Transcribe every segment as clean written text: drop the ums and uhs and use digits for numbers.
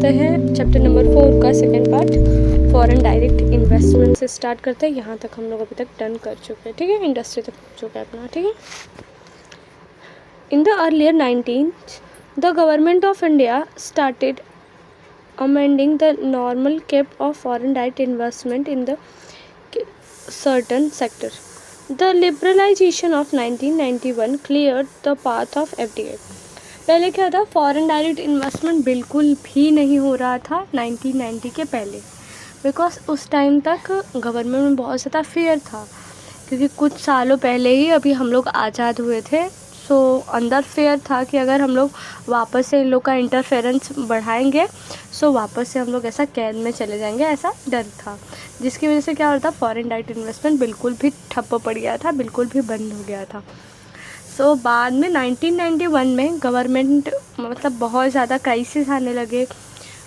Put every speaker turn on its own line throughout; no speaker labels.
चलते हैं chapter number 4 का second part foreign direct investment से स्टार्ट करते हैं। यहाँ तक हम लोग अभी तक डन कर चुके हैं, ठीक है। इंडस्ट्री तक पहुँच चुका है अपना, ठीक है। In the earlier 19th the government of India started amending the normal cap of foreign direct investment in the certain sector. The liberalization of 1991 cleared the path of FDI. पहले क्या था, फॉरेन डायरेक्ट इन्वेस्टमेंट बिल्कुल भी नहीं हो रहा था 1990 के पहले, बिकॉज उस टाइम तक गवर्नमेंट में बहुत ज़्यादा फेयर था, क्योंकि कुछ सालों पहले ही अभी हम लोग आज़ाद हुए थे। सो अंदर फेयर था कि अगर हम लोग वापस से इन लोग का इंटरफेरेंस बढ़ाएंगे सो वापस से हम लोग ऐसा कैद में चले जाएंगे, ऐसा डर था, जिसकी वजह से क्या होता, फॉरेन डायरेक्ट इन्वेस्टमेंट बिल्कुल भी ठप्प पड़ गया था, बिल्कुल भी बंद हो गया था। सो बाद में 1991 में गवर्नमेंट मतलब बहुत ज़्यादा क्राइसिस आने लगे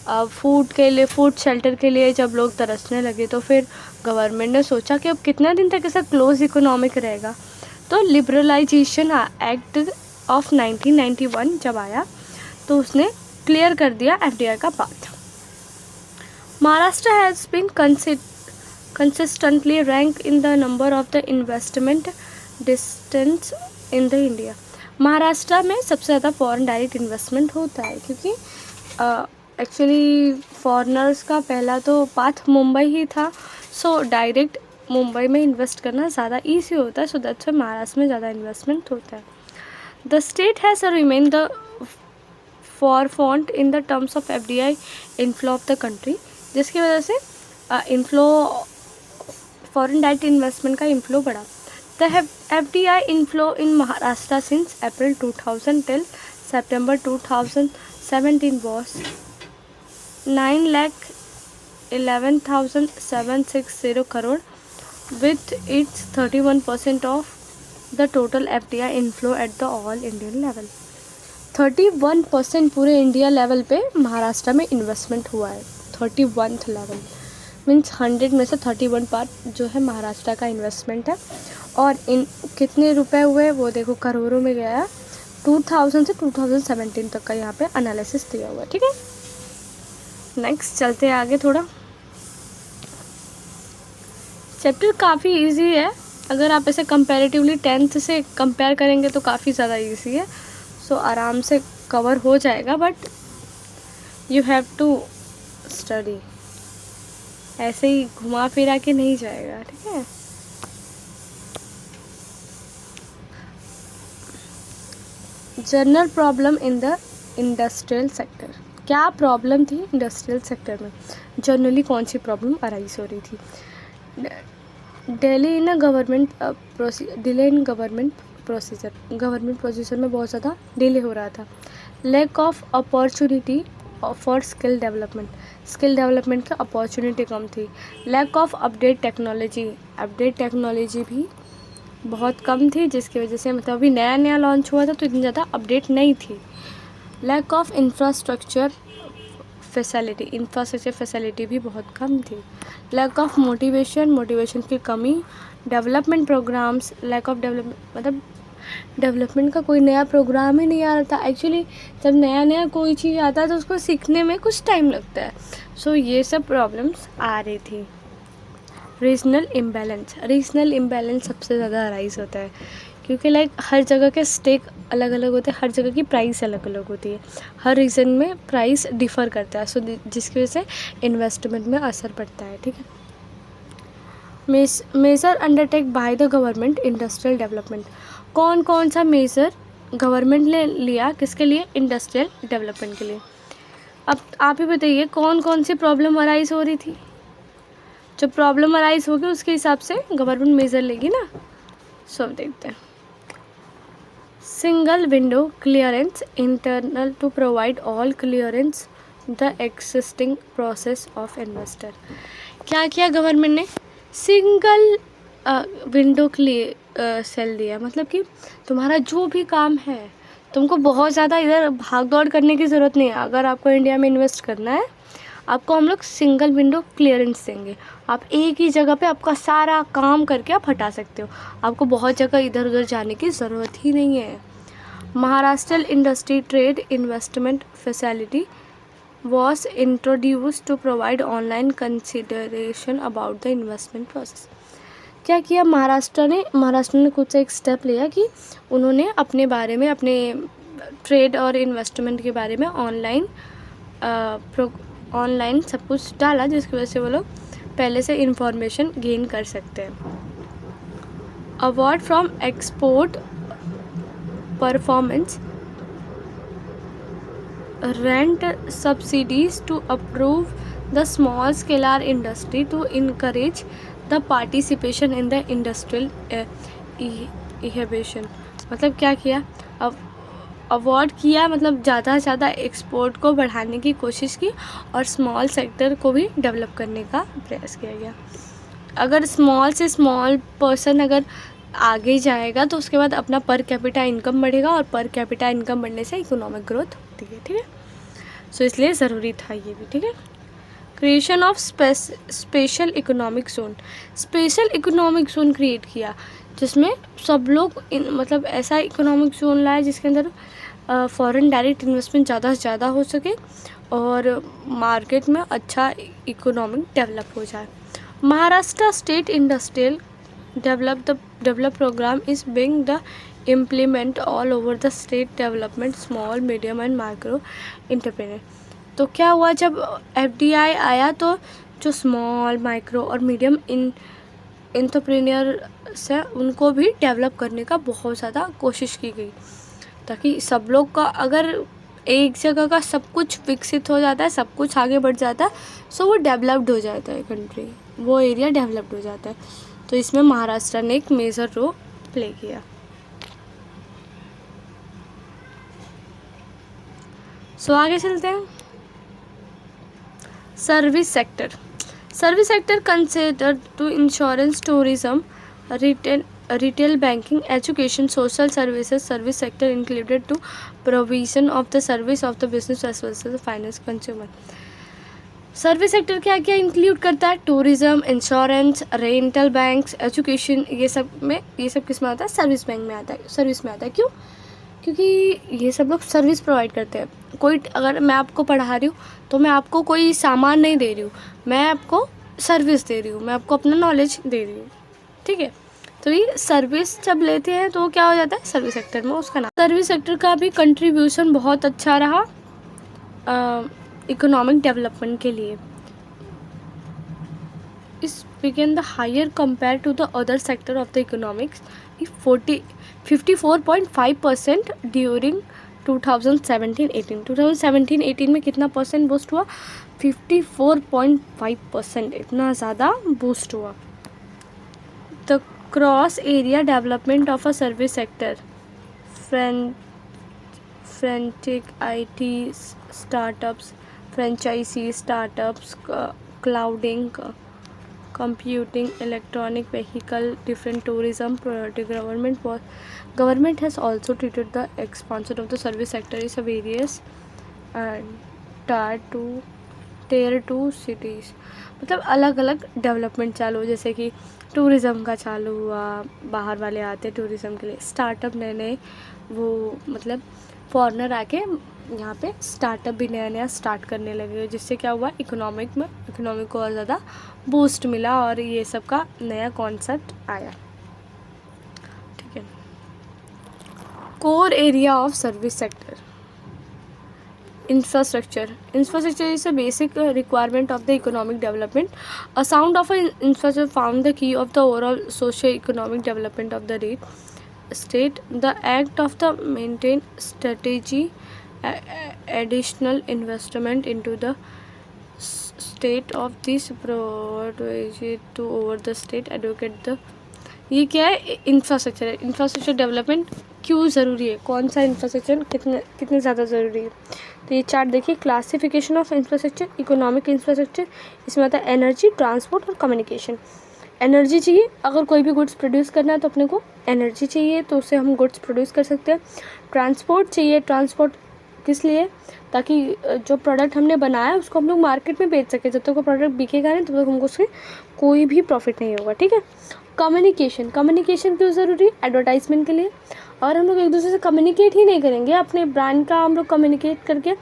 फूड के लिए, फूड शेल्टर के लिए जब लोग तरसने लगे, तो फिर गवर्नमेंट ने सोचा कि अब कितना दिन तक ऐसा क्लोज इकोनॉमिक रहेगा। तो लिबरलाइजेशन एक्ट ऑफ 1991 जब आया तो उसने क्लियर कर दिया एफडीआई का path. Maharashtra has been consistently ranked in the number of the investment distance in the India. Maharashtra में सबसे ज़्यादा फॉरेन डायरेक्ट इन्वेस्टमेंट होता है, क्योंकि एक्चुअली फॉरेनर्स का पहला तो पाथ मुंबई ही था। सो डायरेक्ट मुंबई में इन्वेस्ट करना ज़्यादा ईजी होता है, सो दैट्स व्हाई महाराष्ट्र में ज़्यादा इन्वेस्टमेंट होता है। The state has remain the forefront in the terms of FDI inflow of the country, जिसकी वजह से इनफ्लो फॉरेन डायरेक्ट इन्वेस्टमेंट का इनफ्लो बढ़ा। The FDI inflow in Maharashtra since April 2000 till September 2017 was 9,11,760 crore, with its 31% of the total FDI inflow at the all Indian level. 31% पूरे India level पे महाराष्ट्र में investment हुआ है। 31th लेवल मीन्स 100 में से 31 part जो है महाराष्ट्र का इन्वेस्टमेंट है। और इन कितने रुपए हुए वो देखो, करोड़ों में गया है। 2000 से 2017 तक का यहाँ पे एनालिसिस दिया हुआ है, ठीक है। नेक्स्ट चलते हैं आगे थोड़ा। चैप्टर काफ़ी इजी है, अगर आप ऐसे कंपैरेटिवली 10th से कंपेयर करेंगे तो काफ़ी ज़्यादा इजी है। सो आराम से कवर हो जाएगा, but you have to study, ऐसे ही घुमा फिरा के नहीं जाएगा, ठीक है। General problem in the industrial sector, क्या प्रॉब्लम थी इंडस्ट्रियल सेक्टर में, जनरली कौन सी प्रॉब्लम अराइज हो रही थी। Delay in government procedure, government procedure में बहुत ज़्यादा डिले हो रहा था। Lack of opportunity for skill development का अपॉर्चुनिटी कम थी। लैक ऑफ अपडेट टेक्नोलॉजी भी बहुत कम थी, जिसकी वजह से मतलब अभी नया लॉन्च हुआ था तो इतनी ज़्यादा अपडेट नहीं थी। लैक ऑफ इंफ्रास्ट्रक्चर फैसिलिटी भी बहुत कम थी। लैक ऑफ मोटिवेशन की कमी। Development programs, lack of development मतलब डेवलपमेंट का कोई नया प्रोग्राम ही नहीं आ रहा था। एक्चुअली जब नया कोई चीज़ आता है तो उसको सीखने में कुछ टाइम लगता है। सो ये सब प्रॉब्लम्स आ रही थी। रीजनल इम्बैलेंस सबसे ज़्यादा अराइज होता है, क्योंकि लाइक हर जगह के स्टेक अलग अलग होते हैं, हर जगह की प्राइस अलग अलग होती है, हर रीजन में प्राइस डिफ़र करता है। सो जिसकी वजह से इन्वेस्टमेंट में असर पड़ता है, ठीक है। Major undertake by the government industrial development, कौन सा मेजर गवर्नमेंट ने लिया किसके लिए, इंडस्ट्रियल डेवलपमेंट के लिए। अब आप ही बताइए कौन सी प्रॉब्लम अराइज हो रही थी। जो प्रॉब्लम अराइज होगी उसके हिसाब से गवर्नमेंट मेजर लेगी ना। सब देखते हैं। Single window clearance internal to provide all clearance the existing process of investor. क्या किया गवर्नमेंट ने, सिंगल विंडो सेल दिया, मतलब कि तुम्हारा जो भी काम है तुमको बहुत ज़्यादा इधर भाग दौड़ करने की ज़रूरत नहीं है। अगर आपको इंडिया में इन्वेस्ट करना है, आपको हम लोग सिंगल विंडो क्लियरेंस देंगे। आप एक ही जगह पे आपका सारा काम करके आप हटा सकते हो, आपको बहुत जगह इधर उधर जाने की ज़रूरत ही नहीं है। Maharashtra industry trade investment facility was introduced to provide online consideration about the investment process. क्या किया महाराष्ट्र ने खुद से एक स्टेप लिया कि उन्होंने अपने बारे में, अपने ट्रेड और इन्वेस्टमेंट के बारे में ऑनलाइन सब कुछ डाला, जिसकी वजह से वो लोग पहले से इंफॉर्मेशन गेन कर सकते हैं. Award from export performance, rent subsidies to approve the small scale industry to encourage the participation in the industrial innovation. मतलब क्या किया, अब अवॉर्ड किया, मतलब ज़्यादा से ज़्यादा एक्सपोर्ट को बढ़ाने की कोशिश की और स्मॉल सेक्टर को भी डेवलप करने का प्रयास किया गया. अगर स्मॉल से स्मॉल पर्सन अगर आगे जाएगा तो उसके बाद अपना पर कैपिटा इनकम बढ़ेगा और पर कैपिटा इनकम बढ़ने से इकोनॉमिक ग्रोथ होती है. ठीक है, सो इसलिए ज़रूरी था ये भी. ठीक है, creation of special economic zone. Special economic zone create किया जिसमें सब लोग मतलब ऐसा इकोनॉमिक जोन लाए जिसके अंदर फॉरेन डायरेक्ट इन्वेस्टमेंट ज़्यादा से ज़्यादा हो सके और मार्केट में अच्छा इकोनॉमिक डेवलप हो जाए. Maharashtra state industrial develop program is being the implement all over the state development small medium and micro entrepreneur. तो क्या हुआ, जब FDI आया तो जो स्मॉल माइक्रो और मीडियम एंटरप्रेन्योर्स हैं उनको भी डेवलप करने का बहुत ज़्यादा कोशिश की गई, ताकि सब लोग का अगर एक जगह का सब कुछ विकसित हो जाता है, सब कुछ आगे बढ़ जाता है, सो वो डेवलप्ड हो जाता है कंट्री, वो एरिया डेवलप्ड हो जाता है. तो इसमें महाराष्ट्र ने एक मेजर रोल प्ले किया. सो आगे चलते हैं. Service sector. Service sector consider to insurance, tourism, retail banking, education, social services. Service sector included to provision of the service of the business as well as finance consumer. Service sector क्या क्या include करता है? Tourism, insurance, rental banks, education. ये सब किस में आता है? सर्विस बैंक में आता है, सर्विस में आता है. क्यों? क्योंकि ये सब लोग सर्विस प्रोवाइड करते हैं. कोई अगर मैं आपको पढ़ा रही हूँ तो मैं आपको कोई सामान नहीं दे रही हूँ, मैं आपको सर्विस दे रही हूँ, मैं आपको अपना नॉलेज दे रही हूँ. ठीक है, तो ये सर्विस जब लेते हैं तो क्या हो जाता है? सर्विस सेक्टर में उसका नाम. सर्विस सेक्टर का भी कंट्रीब्यूशन बहुत अच्छा रहा इकोनॉमिक डेवलपमेंट के लिए. Is became the higher compare to the other sector of the economics. 54.5% during 2017-18. 2017-18 में कितना परसेंट बूस्ट हुआ? 54.5%. इतना ज़्यादा बूस्ट हुआ. The cross area development of a service sector. Frantic IT startups, franchisee startups, clouding, computing, electronic vehicle, different tourism, government has also treated the expansion of the service sector is a various tier 2 cities. मतलब अलग अलग development चालू, जैसे कि tourism का चालू हुआ, बाहर वाले आते टूरिज़म के लिए. स्टार्टअप नए वो मतलब फॉरेनर आके यहाँ पे स्टार्टअप भी नया स्टार्ट करने लगे, जिससे क्या हुआ, इकोनॉमिक को और ज़्यादा बूस्ट मिला और ये सब का नया कॉन्सेप्ट आया. ठीक है. Core area of service sector. Infrastructure is a basic requirement of the economic development. A sound of an infrastructure found the key of the overall socio-economic development of the state. The act of the maintain strategy, additional investment into the state of this provide to over the state advocate the. ये क्या है? Infrastructure है. Infrastructure development क्यों ज़रूरी है? कौन सा infrastructure कितने ज़्यादा ज़रूरी है? तो ये चार्ट देखिए. Classification of infrastructure. Economic infrastructure, इसमें आता है एनर्जी, ट्रांसपोर्ट और कम्युनिकेशन. एनर्जी चाहिए, अगर कोई भी गुड्स प्रोड्यूस करना है तो अपने को एनर्जी चाहिए, तो उससे हम गुड्स प्रोड्यूस कर सकते हैं. ट्रांसपोर्ट चाहिए. ट्रांसपोर्ट किस लिए? ताकि जो प्रोडक्ट हमने बनाया है उसको हम लोग मार्केट में बेच सकें. जब तक वो प्रोडक्ट बिकेगा नहीं तब तक हमको उससे कोई भी प्रॉफिट नहीं होगा. ठीक है. कम्युनिकेशन, कम्युनिकेशन क्यों ज़रूरी है? एडवर्टाइजमेंट के लिए। और हम लोग एक दूसरे से कम्युनिकेट ही नहीं करेंगे, अपने ब्रांड का हम लोग कम्युनिकेट करके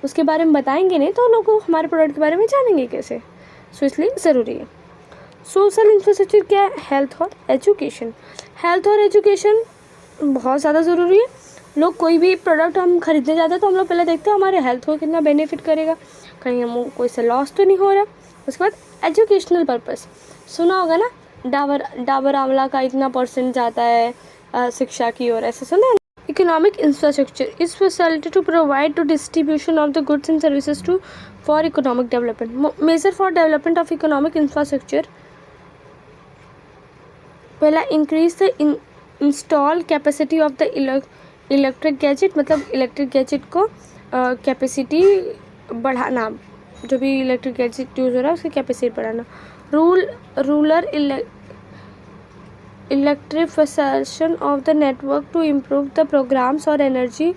उसके बारे में बताएंगे नहीं, तो लोग हमारे प्रोडक्ट के बारे में जानेंगे कैसे? सो इसलिए ज़रूरी है। सोशल इंफ्रास्ट्रक्चर क्या है? हेल्थ और एजुकेशन। हेल्थ और एजुकेशन बहुत ज़्यादा ज़रूरी है। लोग कोई भी प्रोडक्ट हम खरीदने जाते हैं तो हम लोग पहले देखते हैं हमारे हेल्थ को कितना बेनिफिट करेगा, कहीं हम कोई से लॉस तो नहीं हो रहा। उसके बाद एजुकेशनल पर्पस, सुना होगा ना, डाबर आंवला का इतना परसेंट जाता है शिक्षा की ओर, ऐसे सुना है। Economic infrastructure is facility to provide to distribution of the goods and services to for economic development. Major for development of economic infrastructure, पहला increase the install capacity of the electric gadget, मतलब electric gadget को capacity बढ़ाना, जो भी electric gadget use हो रहा है उसकी कैपेसिटी बढ़ाना। Rural electrification of the network to improve the programs और एनर्जी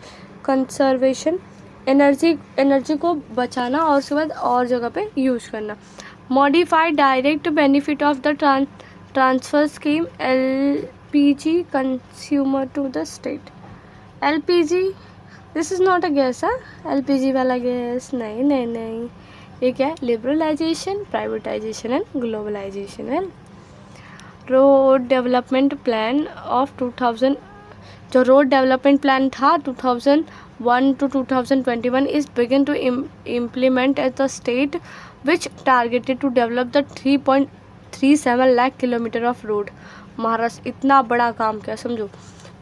कंजर्वेशन, एनर्जी को बचाना और उसके बाद और जगह पे यूज़ करना। Modified direct benefit of the transfer scheme LPG consumer to the state. LPG, this is not a gas, LPG वाला गैस नहीं नहीं नहीं, ये क्या है? लिबरलाइजेशन, प्राइवेटाइजेशन एंड ग्लोबलाइजेशन है। रोड डेवलपमेंट प्लान ऑफ 2000, जो रोड डेवलपमेंट प्लान था 2001 to 2021 is begin to implement at the state which targeted to develop the 3.37 lakh kilometer of road. Maharashtra इतना बड़ा काम किया, समझो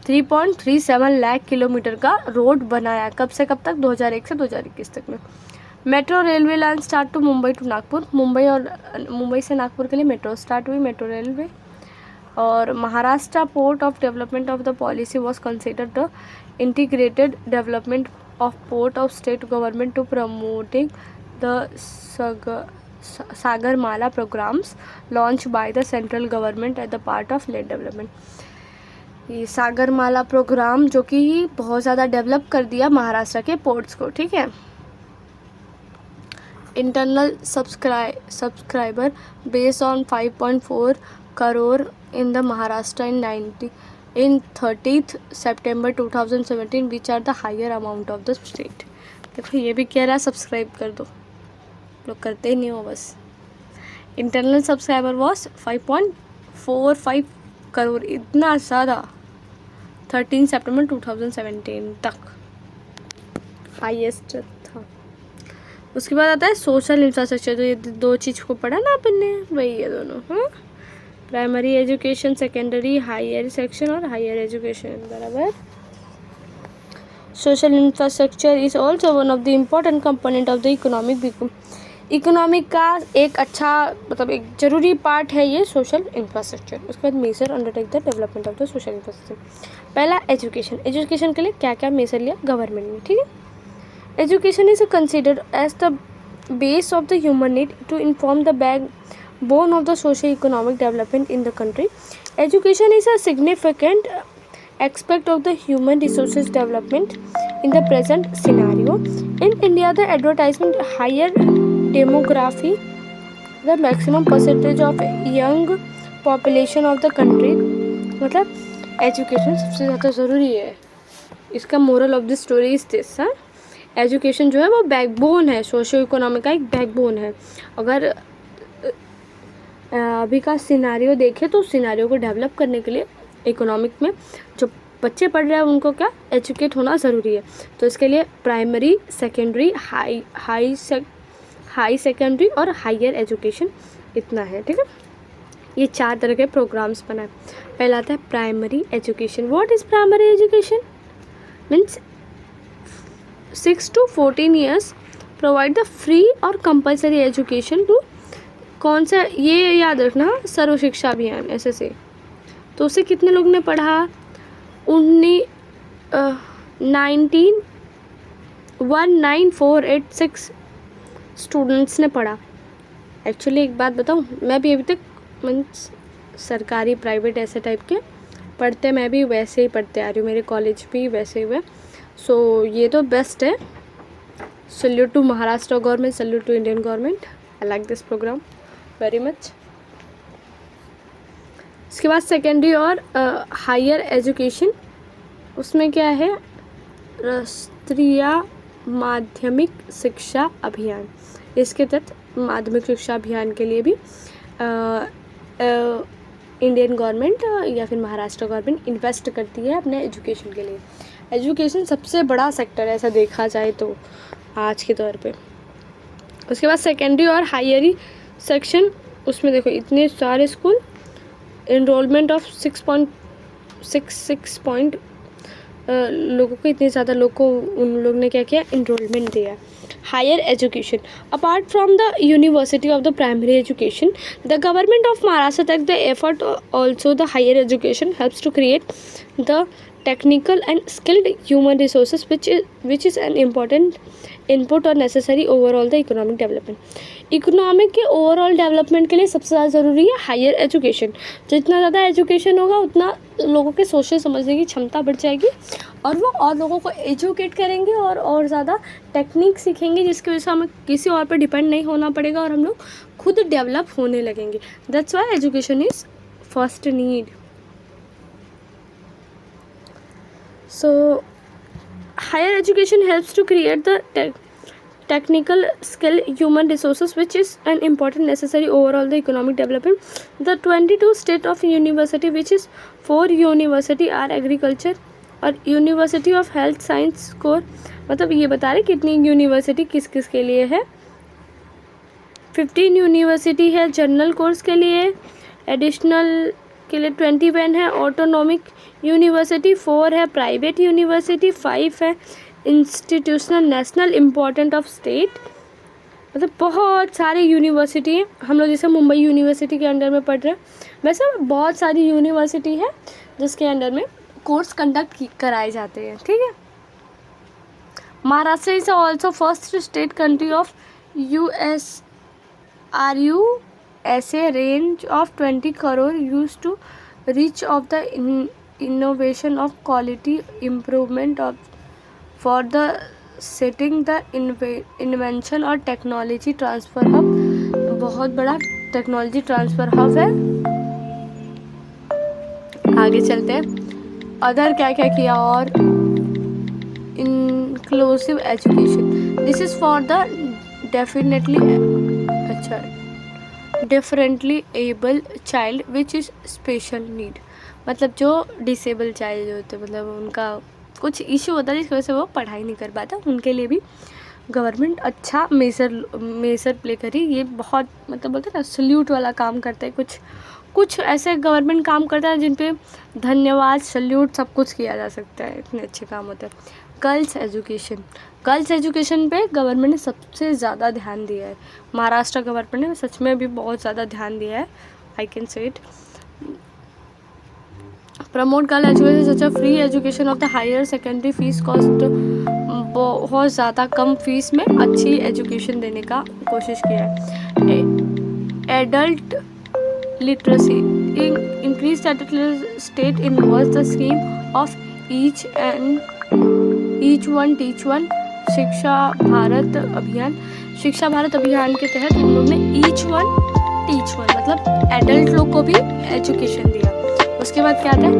3.37 लाख किलोमीटर का रोड बनाया। कब से कब तक? 2001 से 2021 तक में। Metro railway line start to Mumbai to Nagpur, Mumbai से नागपुर के लिए मेट्रो स्टार्ट हुई, मेट्रो रेलवे। और Maharashtra port of development of the policy was considered the integrated development of port of state government to promoting the Sagarmala programs launch by the central government at the part of late development. ये Sagarmala programme जो कि बहुत ज़्यादा develop कर दिया महाराष्ट्र के ports को, ठीक है। Internal subscriber based on 5.4 crore in the Maharashtra in 30th September 2017 which are the higher amount of the state. देखो ये भी कह रहा है सब्सक्राइब कर दो, लोग करते ही नहीं हो बस। इंटरनल सब्सक्राइबर वॉज 5.45 करोड़, इतना ज़्यादा 13 September 2017 तक हाईएस्ट था। उसके बाद आता है सोशल इंफ्रास्ट्रक्चर, तो ये दो चीज़ को पढ़ा ना अपन ने, वही है दोनों, हाँ। Primary education, secondary, higher section और हायर एजुकेशन, बराबर। Social infrastructure is also one of the important component of the economic का एक अच्छा, मतलब एक ज़रूरी पार्ट है ये सोशल इंफ्रास्ट्रक्चर। उसके बाद major undertake the development of the social infrastructure. पहला एजुकेशन, एजुकेशन के लिए क्या क्या मेजर लिया गवर्नमेंट ने, ठीक है। Education is considered as the base of the human need to inform the backbone of the socio-economic development in the country. Education is a significant aspect of the human resources development in the present scenario. In India, the advertisement higher demography, the maximum percentage of young population of the country, मतलब education सबसे ज़्यादा ज़रूरी है। इसका moral of the story is this, हाँ, education जो है वो बैकबोन है, सोशो इकोनॉमिक का एक बैकबोन है। अगर अभी का सिनारियो देखें तो सिनारियो को डेवलप करने के लिए इकोनॉमिक में जो बच्चे पढ़ रहे हैं उनको क्या एजुकेट होना ज़रूरी है। तो इसके लिए प्राइमरी, सेकेंडरी, हाई सेकेंडरी और हायर एजुकेशन इतना है, ठीक है। ये 4 तरह के प्रोग्राम्स बनाए। पहला आता है primary education. What is primary education? Means 6 to 14 years provide the free और कंपलसरी एजुकेशन टू, कौन सा, ये याद रखना, सर्व शिक्षा अभियान SSA। तो उसे कितने लोग ने पढ़ा? 19486 स्टूडेंट्स ने पढ़ा। एक्चुअली एक बात बताऊँ, मैं भी अभी तक मीन्स सरकारी प्राइवेट ऐसे टाइप के पढ़ते, मैं भी वैसे ही पढ़ते आ रही हूँ, मेरे कॉलेज भी वैसे ही हुए। सो ये तो बेस्ट है। Salute to Maharashtra government, salute to Indian government. I like this program very much. उसके बाद सेकेंडरी और हायर एजुकेशन, उसमें क्या है, राष्ट्रीय माध्यमिक शिक्षा अभियान, इसके तहत माध्यमिक शिक्षा अभियान के लिए भी इंडियन गवर्नमेंट या फिर महाराष्ट्र गवर्नमेंट इन्वेस्ट करती है अपने एजुकेशन के लिए। एजुकेशन सबसे बड़ा सेक्टर है ऐसा देखा जाए तो आज के तौर पे। उसके बाद सेकेंडरी और हायर सेक्शन, उसमें देखो इतने सारे स्कूल, इनरोलमेंट ऑफ 6.66 लोगों को, इतने ज़्यादा लोग को उन लोग ने क्या किया, इनरोलमेंट दिया। Higher education, apart from the university of the primary education, the government of Maharashtra take the effort also the higher education helps to create the technical and skilled human resources which is an important input और necessary overall the economic development। Economic के overall development के लिए सबसे ज़्यादा ज़रूरी है higher education. जितना ज़्यादा एजुकेशन होगा उतना लोगों के सोचने समझने की क्षमता बढ़ जाएगी और वो और लोगों को एजुकेट करेंगे और ज़्यादा टेक्निक सीखेंगे, जिसकी वजह से हमें किसी और पर डिपेंड नहीं होना पड़ेगा और हम लोग खुद डेवलप होने लगेंगे। That's why education is first need. So, higher education helps to create the technical skill human resources which is an important necessary overall the economic development. The 22 state of university which is 4 university are agriculture और university of health science core, मतलब ये बता रहे कितनी university किस किस के लिए है। 15 यूनिवर्सिटी है जनरल कोर्स के लिए, एडिशनल के लिए 21 है, ऑटोनॉमिक यूनिवर्सिटी 4 है, प्राइवेट यूनिवर्सिटी 5 है, institutional national important of state, मतलब बहुत सारी यूनिवर्सिटी हैं। हम लोग जैसे मुंबई यूनिवर्सिटी के अंडर में पढ़ रहे हैं, वैसे बहुत सारी यूनिवर्सिटी है जिसके अंडर में कोर्स कंडक्ट कराए जाते हैं, ठीक है। Maharashtra is also first state country of USA range of 20 crore used to reach of the innovation of quality improvement of for the setting the invention और टेक्नोलॉजी ट्रांसफ़र हब, बहुत बड़ा technology transfer hub है। आगे चलते हैं, other क्या क्या किया, और inclusive education, this is for the differently able child which is special need, मतलब जो डिसेबल चाइल्ड होते हैं, मतलब उनका कुछ इशू होता है जिसकी वजह से वो पढ़ाई नहीं कर पाता, उनके लिए भी गवर्नमेंट अच्छा मेजर प्ले करी। ये बहुत मतलब बोलते हैं ना सल्यूट वाला काम करता है। कुछ ऐसे गवर्नमेंट काम करता है जिन पे धन्यवाद, सल्यूट सब कुछ किया जा सकता है, इतने अच्छे काम होते हैं। गर्ल्स एजुकेशन पे गवर्नमेंट ने सबसे ज़्यादा ध्यान दिया है। महाराष्ट्र गवर्नमेंट ने सच में भी बहुत ज़्यादा ध्यान दिया है, I can say it. Promote girl education such a free education of the higher secondary fees cost, बहुत ज़्यादा कम फीस में अच्छी एजुकेशन देने का कोशिश किया है। Adult literacy, increase state involve the scheme of each one teach one शिक्षा भारत अभियान के तहत हम लोग ने ईच वन टीच वन मतलब एडल्ट लोग को भी एजुकेशन दिया। उसके बाद क्या था,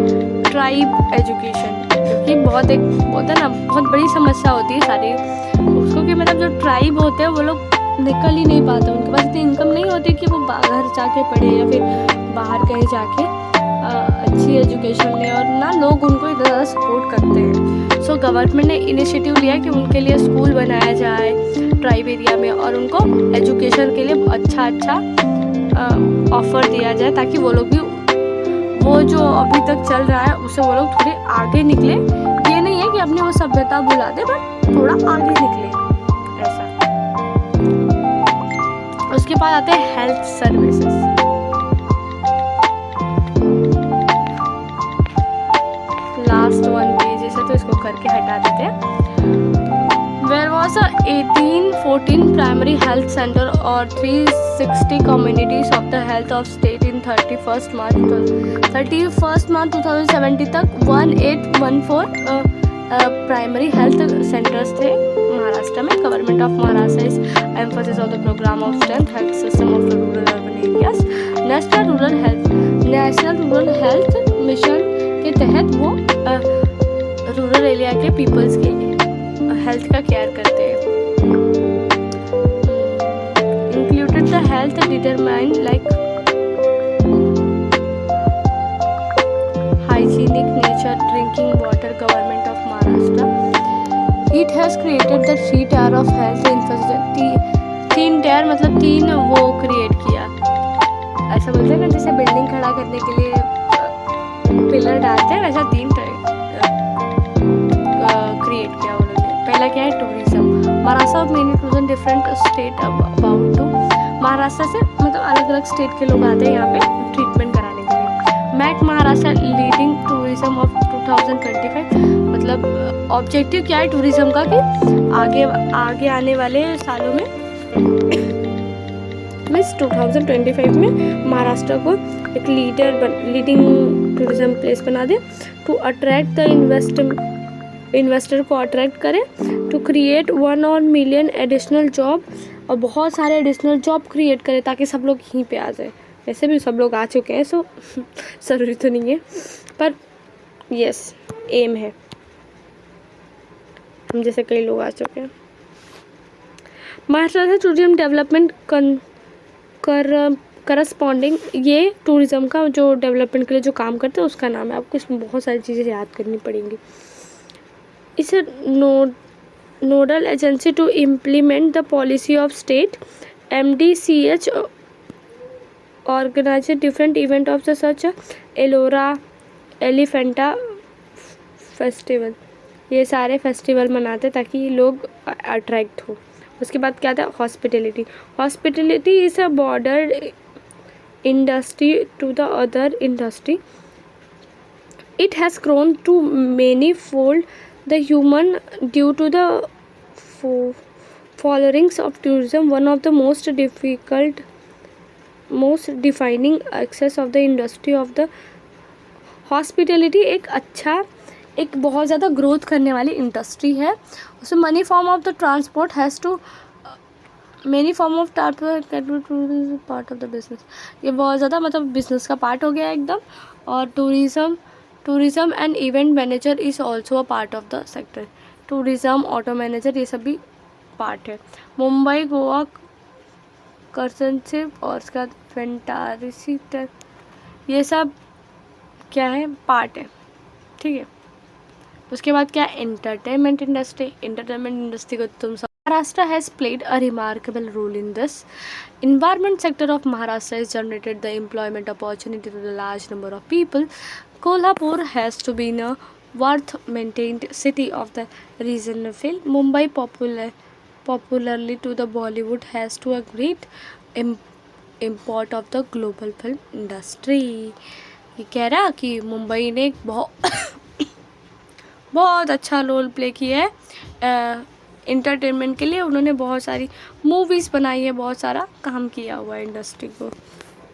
ट्राइब एजुकेशन, क्योंकि बहुत एक होता है ना बहुत बड़ी समस्या होती है सारी उसको, कि मतलब जो ट्राइब होते हैं वो लोग निकल ही नहीं पाते, उनके पास इतनी इनकम नहीं होती कि वो घर जाके पढ़े या फिर बाहर कहीं जाके अच्छी एजुकेशन ले, और ना लोग उनको इतना ज़्यादा सपोर्ट करते हैं। सो गवर्नमेंट ने इनिशिएटिव लिया कि उनके लिए स्कूल बनाया जाए ट्राइब एरिया में और उनको एजुकेशन के लिए अच्छा ऑफ़र दिया जाए, ताकि वो लोग भी वो जो अभी तक चल रहा है उससे वो लोग थोड़े आगे निकले। ये नहीं है कि अपनी वो सभ्यता भुला दे, बट थोड़ा आगे निकले ऐसा। उसके बाद आते हैं health services. Last one page है तो इसको करके हटा देते हैं। There was a 1814 primary health center or 360 communities of the health of state in 31st March 2070 तक 1814 प्राइमरी हेल्थ सेंटर्स थे महाराष्ट्र में। Government of Maharashtra is emphasis of the programme of strength health system of rural urban areas, national rural health national rural health mission के तहत वो rural area के peoples के health का care करते हैं। Included the health determine like hygienic nature drinking water government of Maharashtra it has created the 3 tier of health infrastructure. 3 tier मतलब 3 वो क्रिएट किया, ऐसा बोलते हैं ना जैसे बिल्डिंग खड़ा करने के लिए पिलर डालते हैं, वैसा 3 क्रिएट किया उन्होंने। पहला क्या है tourism. Maharashtra of many tourism different state about to. Maharashtra से मतलब अलग अलग स्टेट के लोग आते हैं यहाँ पे ट्रीटमेंट कराने के लिए। Make Maharashtra leading tourism of 2025 मतलब ऑब्जेक्टिव क्या है टूरिज्म का कि आगे आने वाले सालों में मिस 2025 में महाराष्ट्र को एक लीडिंग टूरिज्म प्लेस बना दे, टू अट्रैक्ट द इन्वेस्टर को अट्रैक्ट करे, to create 1 million additional job और बहुत सारे एडिशनल जॉब क्रिएट करे ताकि सब लोग यहीं पे आ जाए। वैसे भी सब लोग आ चुके हैं सो ज़रूरी तो नहीं है, पर यस एम है, हम जैसे कई लोग आ चुके हैं। महाराष्ट्र से टूरिज्म डेवलपमेंट करस्पॉन्डिंग ये टूरिज़्म का जो डेवलपमेंट के लिए जो काम करते हैं उसका नाम है। आपको इसमें बहुत सारी चीज़ें याद करनी पड़ेंगी। इस nodal agency to implement the policy of state MDCH organise different event of the such Ellora Elephanta festival. ये सारे फेस्टिवल मनाते ताकि लोग अट्रैक्ट हो। उसके बाद क्या था hospitality. Hospitality is a border industry to the other industry. It has grown to many fold the human due to the followings of tourism one of the most defining access of the industry of the hospitality. एक बहुत ज़्यादा growth करने वाली industry है। उसमें many form of the transport has to many form of transport part of the business. ये बहुत ज़्यादा मतलब बिजनेस का पार्ट हो गया एकदम। और tourism and event manager is also a part of the sector. Tourism auto manager ये सब भी पार्ट है। मुंबई गोवा कर्सनशिप और उसके बाद फेंटासी ये सब क्या है पार्ट है, ठीक है। उसके बाद क्या है एंटरटेनमेंट इंडस्ट्री को तुम सब Maharashtra has played a remarkable role in this. Environment sector of Maharashtra has generated the employment opportunity to the large number of people. Kolhapur has to be a worth maintained city of the regional film. Mumbai popularly to the Bollywood has to a great import of the global film industry. ये कह रहा कि मुंबई ने एक बहुत अच्छा role play किया है इंटरटेनमेंट के लिए। उन्होंने बहुत सारी मूवीज़ बनाई है, बहुत सारा काम किया हुआ है इंडस्ट्री को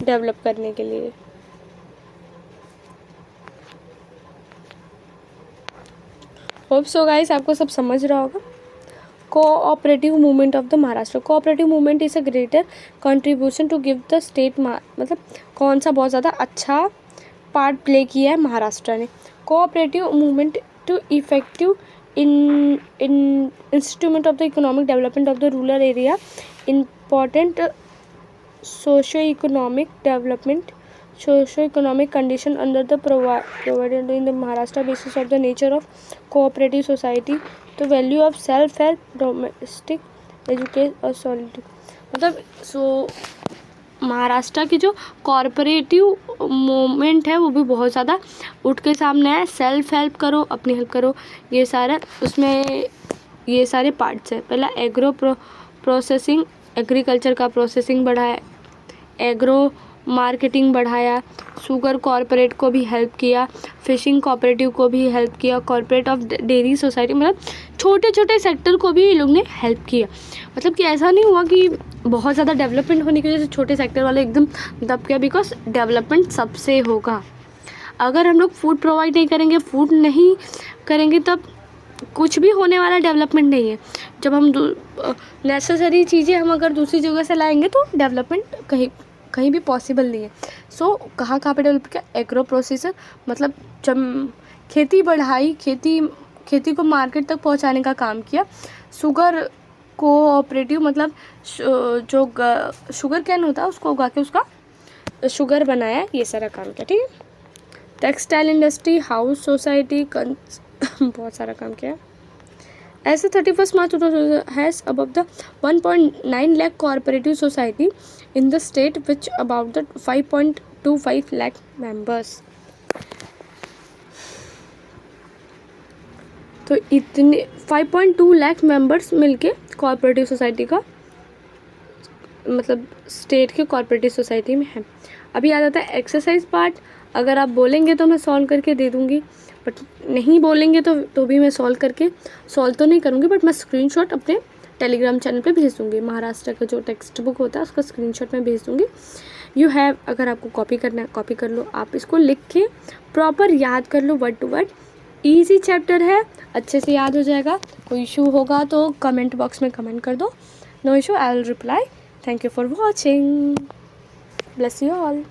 डेवलप करने के लिए। होप सो गाइस आपको सब समझ रहा होगा। Cooperative movement of the Maharashtra. Cooperative movement is a greater contribution to give the state मतलब कौन सा बहुत ज़्यादा अच्छा पार्ट प्ले किया है महाराष्ट्र ने। Cooperative movement to effective instrument of the economic development of the rural area. Important socio-economic condition under the provided in the Maharashtra basis of the nature of cooperative society, the value of self-help, domestic education और solidity। मतलब महाराष्ट्र की जो corporative movement है वो भी बहुत ज़्यादा उठ के सामने है। सेल्फ हेल्प करो, अपनी हेल्प करो, ये सारा उसमें ये सारे पार्ट्स हैं। पहला एग्रो प्रोसेसिंग, एग्रीकल्चर का प्रोसेसिंग बढ़ाया, एग्रो मार्केटिंग बढ़ाया, शुगर कॉरपोरेट को भी हेल्प किया, फिशिंग कॉपरेटिव को भी हेल्प किया, कॉरपोरेट ऑफ डेयरी सोसाइटी, मतलब छोटे छोटे सेक्टर को भी ये लोग ने हेल्प किया। मतलब कि ऐसा नहीं हुआ कि बहुत ज़्यादा डेवलपमेंट होने की वजह से छोटे सेक्टर वाले एकदम दब गया, बिकॉज डेवलपमेंट सबसे होगा। अगर हम लोग फूड प्रोवाइड नहीं करेंगे, फूड नहीं करेंगे, तब कुछ भी होने वाला डेवलपमेंट नहीं है। जब हम नेसेसरी चीज़ें हम अगर दूसरी जगह से लाएंगे तो डेवलपमेंट कहीं भी पॉसिबल नहीं है। सो कहाँ कहाँ पे डेवलप किया, एग्रो प्रोसेसर मतलब जब खेती बढ़ाई, खेती को मार्केट तक पहुंचाने का काम किया। शुगर कोऑपरेटिव मतलब जो शुगर कैन होता है उसको उगा के उसका शुगर बनाया, ये सारा काम किया, ठीक है। टेक्सटाइल इंडस्ट्री, हाउस सोसाइटी, बहुत सारा काम किया। As of 31st March 2000 has above the 1.9 lakh cooperative society in the state, which about the 5.25 lakh members. तो इतने 5.2 लाख मेंबर्स मिलके कोऑपरेटिव सोसाइटी का मतलब स्टेट के कोऑपरेटिव सोसाइटी में है। अभी आ जाता है एक्सरसाइज पार्ट। अगर आप बोलेंगे तो मैं सॉल्व करके दे दूँगी, बट नहीं बोलेंगे तो भी मैं सॉल्व तो नहीं करूँगी, बट मैं स्क्रीनशॉट अपने टेलीग्राम चैनल पे भेज दूँगी। महाराष्ट्र का जो टेक्स्ट बुक होता है उसका स्क्रीनशॉट मैं भेज दूँगी। यू हैव, अगर आपको कॉपी करना है कॉपी कर लो, आप इसको लिख के प्रॉपर याद कर लो word to word. Easy chapter है, अच्छे से याद हो जाएगा। कोई इशू होगा तो कमेंट बॉक्स में कमेंट कर दो, no issue, I will reply. Thank you for watching, bless you all.